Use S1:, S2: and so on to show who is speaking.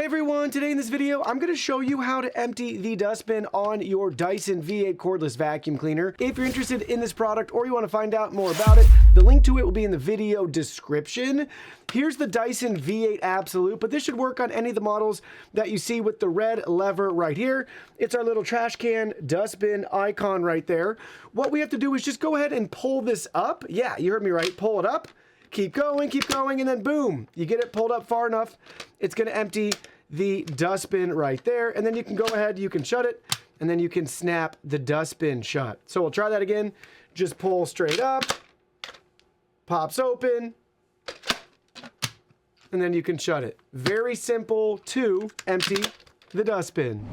S1: everyone, today in this video I'm going to show you how to empty the dustbin on your Dyson V8 cordless vacuum cleaner. If you're interested in this product or you want to find out more about it, the link to it will be in the video description. Here's the Dyson V8 Absolute, but this should work on any of the models that you see with the red lever right here. It's our little trash can dustbin icon right there. What we have to do is just go ahead and pull this up. Yeah, you heard me right. Pull it up. Keep going, and then boom, you get it pulled up far enough, it's going to empty the dustbin right there, and then you can go ahead, you can shut it, and then you can snap the dustbin shut. So we'll try that again. Just pull straight up, pops open, and then you can shut it. Very simple to empty the dustbin.